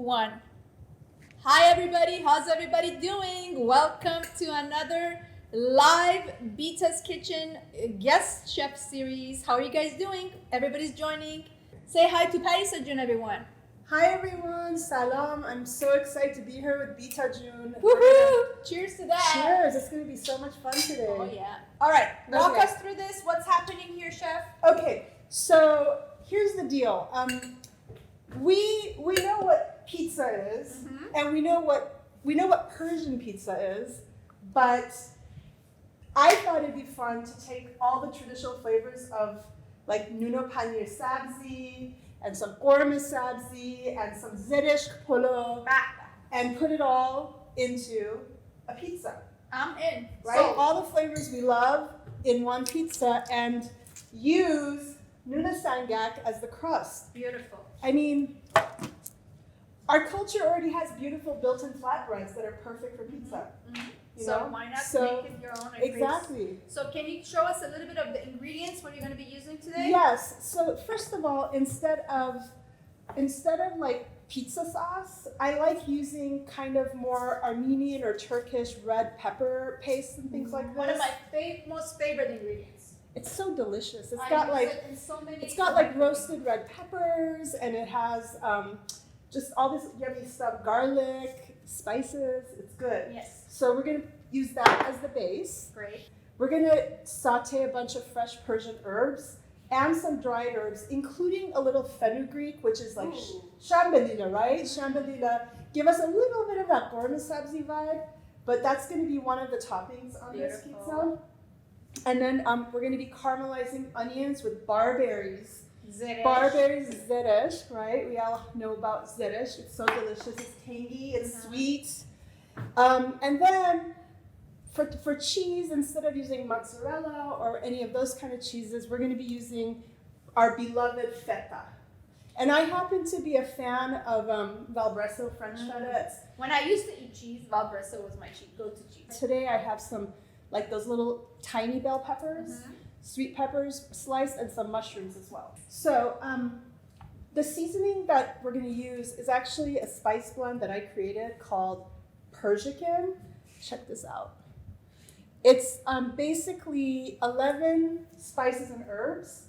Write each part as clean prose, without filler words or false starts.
1. Hi everybody, how's everybody doing? Welcome to another live Bita's Kitchen guest chef series. How are you guys doing? Everybody's joining. Say hi to Parisa, June, everyone. Hi everyone, salam. I'm so excited to be here with Bita June. Woohoo! Cheers to that. Cheers, it's going to be so much fun today. Oh yeah. All right, walk us through this. What's happening here, chef? Okay, so here's the deal. We know what pizza is, and we know what Persian pizza is, but I thought it'd be fun to take all the traditional flavors of like nuno paneer sabzi and some Ghormeh sabzi and some zedish polo and put it all into a pizza. I'm in. Right? So, all the flavors we love in one pizza and use nuno Sangak as the crust. Beautiful. I mean, our culture already has beautiful built-in flatbreads that are perfect for pizza. So why not make it your own? Exactly. So can you show us a little bit of the ingredients what you're going to be using today? Yes. So first of all, instead of like pizza sauce, I like using kind of more Armenian or Turkish red pepper paste and things like this. One of my most favorite ingredients. It's so delicious. It's got like roasted red peppers, and it has just all this yummy stuff, garlic, spices. It's good. Yes. So we're gonna use that as the base. Great. We're gonna saute a bunch of fresh Persian herbs and some dried herbs, including a little fenugreek, which is like shambadila, right? Shambadila. Give us a little bit of that Ghormeh sabzi vibe, but that's gonna be one of the toppings on this pizza. And then we're going to be caramelizing onions with barberries. Barberries, zedish, right? We all know about zedish. It's so delicious. It's tangy. It's sweet. And then for cheese, instead of using mozzarella or any of those kind of cheeses, we're going to be using our beloved feta. And I happen to be a fan of Valbresso French feta. When I used to eat cheese, Valbresso was my go-to cheese. Today I have some like those little tiny bell peppers, sweet peppers sliced, and some mushrooms as well. So the seasoning that we're going to use is actually a spice blend that I created called Pérxican. Check this out. It's basically 11 spices and herbs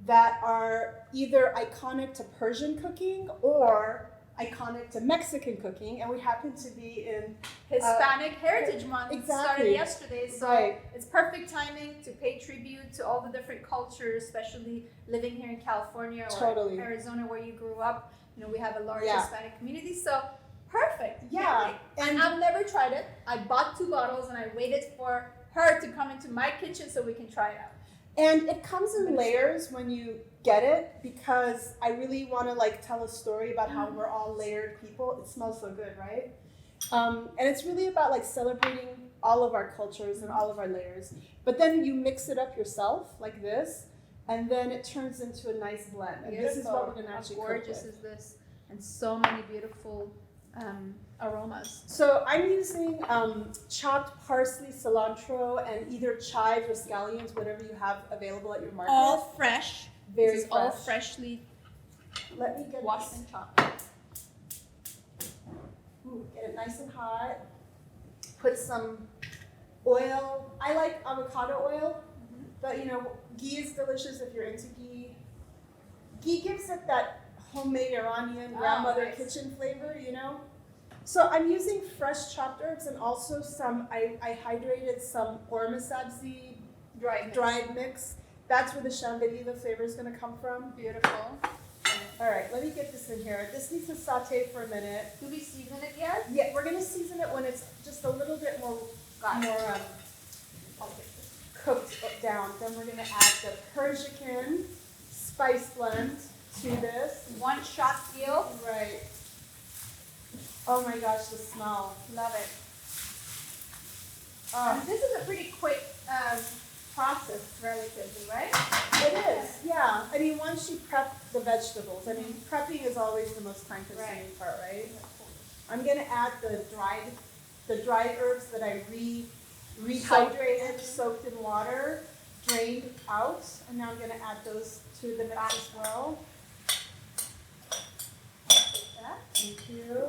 that are either iconic to Persian cooking or iconic to Mexican cooking, and we happen to be in Hispanic Heritage Month. Exactly. Started yesterday, so it's perfect timing to pay tribute to all the different cultures, especially living here in California or Arizona where you grew up. You know, we have a large Hispanic community, so perfect. Yeah. And I've never tried it. I bought 2 bottles and I waited for her to come into my kitchen so we can try it out. And it comes in layers when you get it, because I really want to like tell a story about how we're all layered people. It smells so good, right? And it's really about like celebrating all of our cultures and all of our layers. But then you mix it up yourself like this, and then it turns into a nice blend. And this is what we're going to actually cook with. How gorgeous is this? And so many beautiful aromas. So I'm using chopped parsley, cilantro, and either chives or scallions, whatever you have available at your market. All fresh. Very fresh. All freshly washed and chopped. Get it nice and hot. Put some oil. I like avocado oil, but you know, ghee is delicious if you're into ghee. Ghee gives it that homemade Iranian grandmother kitchen flavor, you know. So I'm using fresh chopped herbs and also some. I hydrated some Ghormeh sabzi dried mix. That's where the shambadila flavor is going to come from. Beautiful. All right, let me get this in here. This needs to saute for a minute. Do we season it yet? Yeah, we're going to season it when it's just a little bit more cooked down. Then we're going to add the Pérxican spice blend to this. 1 shot seal. Right. Oh my gosh, the smell. Love it. And this is a pretty quick process, relatively, right? It is, yeah. I mean, once you prep the vegetables, I mean, prepping is always the most time-consuming part, right? I'm going to add the dried herbs that I rehydrated, soaked in water, drained out, and now I'm going to add those to the mix as well. Thank you.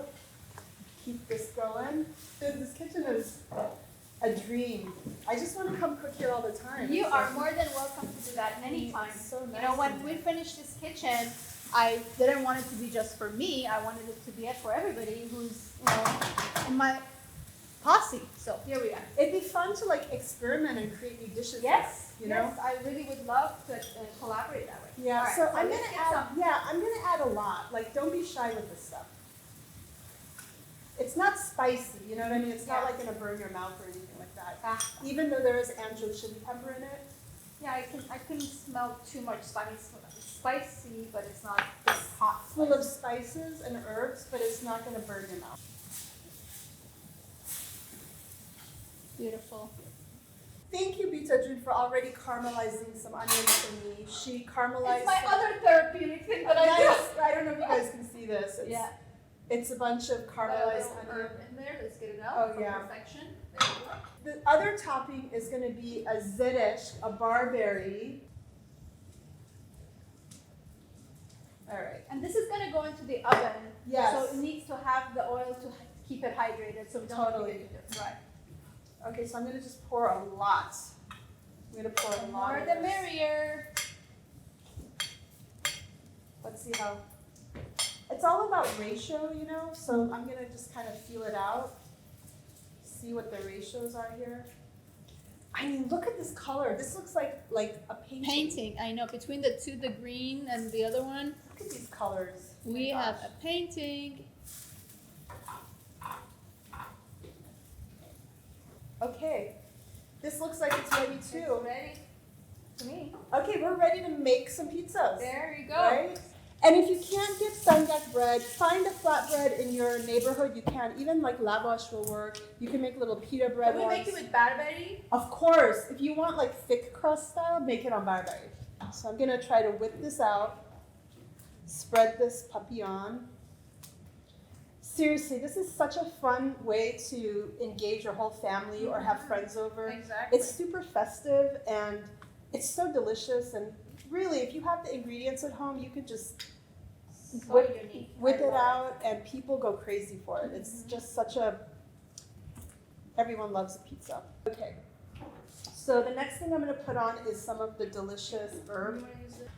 Keep this going. Dude, this kitchen is a dream. I just want to come cook here all the time. You are more than welcome to do that anytime. It's so nice. You know, when we finish this kitchen, I didn't want it to be just for me. I wanted it to be for everybody who's, in my posse. So here we are. It'd be fun to like experiment and create new dishes. Yes, you know. yes, I really would love to collaborate that way. Yeah. All right, so I'm let's gonna get add. some. Yeah, I'm gonna add a lot. Like, don't be shy with this stuff. It's not spicy. You know what I mean? It's not like gonna burn your mouth or anything like that. Even though there is ancho chili pepper in it. Yeah, I couldn't smell too much spice. It's spicy, but it's not this hot. Full of spices and herbs, but it's not gonna burn your mouth. Beautiful. Thank you, Bita June, for already caramelizing some onions for me. She caramelized. It's my other therapeutic thing that I do. Yes, I don't know if you guys can see this. It's a bunch of Got a caramelized little onion. herb in there. Let's get it out Oh, for yeah. perfection. There you go. The other topping is going to be a zeresh, a barberry. All right. And this is going to go into the oven. Yes. So it needs to have the oil to keep it hydrated. So we don't Totally. keep it. Right. Okay, so I'm going to just pour a lot. I'm going to pour a The lot. more of the this. merrier. Let's see how. It's all about ratio, you know, so I'm going to just kind of feel it out. See what the ratios are here. I mean, look at this color. This looks like a painting. Painting. I know. Between the two, the green and the other one, Look at these colors. Oh my we have gosh. a painting. Okay. This looks like it's ready too. It's ready to me. Okay, we're ready to make some pizzas. There you go. Right? And if you can't get Sangak bread, find a flatbread in your neighborhood. You can. Even like lavash will work. You can make little pita bread Can we ones. make it with Barberry? Of course. If you want like thick crust style, make it on Barbary. So I'm gonna try to whip this out. Spread this puppy on. Seriously, this is such a fun way to engage your whole family or have friends over. Exactly. It's super festive and it's so delicious. And really, if you have the ingredients at home, you could just so unique. whip I it love out and people go crazy for it. It's just such a, everyone loves a pizza. Okay, so the next thing I'm gonna put on is some of the delicious You herb wanna use it?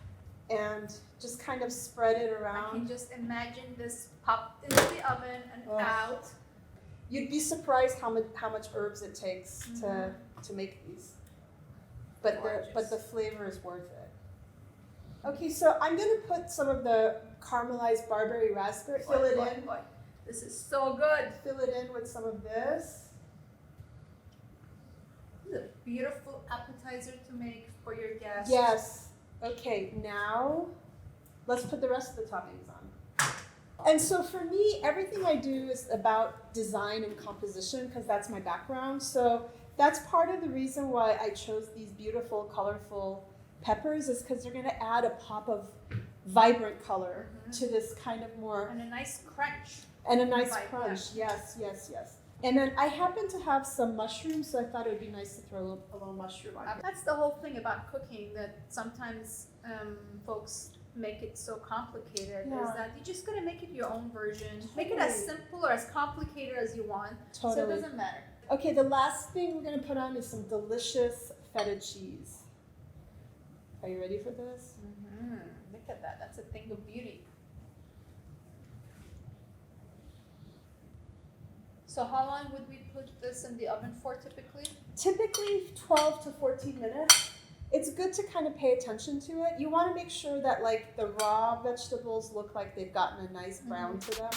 and just kind of spread it I around. can just imagine this popped into the oven and Oh. out. You'd be surprised how much herbs it takes to make these. But the flavor is worth it. Okay, so I'm gonna put some of the caramelized Barbary raspberry. Fill it in. Boy. This is so good. Fill it in with some of this. This is a beautiful appetizer to make for your guests. Yes. Okay, now let's put the rest of the toppings on. And so for me, everything I do is about design and composition because that's my background. So that's part of the reason why I chose these beautiful, colorful peppers is because they're going to add a pop of vibrant color to this kind of more And a nice crunch. and a nice Vibe, crunch. Yes, yes, yes. And then I happen to have some mushrooms, so I thought it would be nice to throw a little mushroom on. That's the whole thing about cooking, that sometimes folks make it so complicated, Yeah. is that you just gotta make it your own version. Make it as simple or as complicated as you want. So it Totally. doesn't matter. Okay, the last thing we're going to put on is some delicious feta cheese. Are you ready for this? Look at that. That's a thing of beauty. So how long would we put this in the oven for typically? Typically 12 to 14 minutes. It's good to kind of pay attention to it. You want to make sure that like the raw vegetables look like they've gotten a nice brown to them.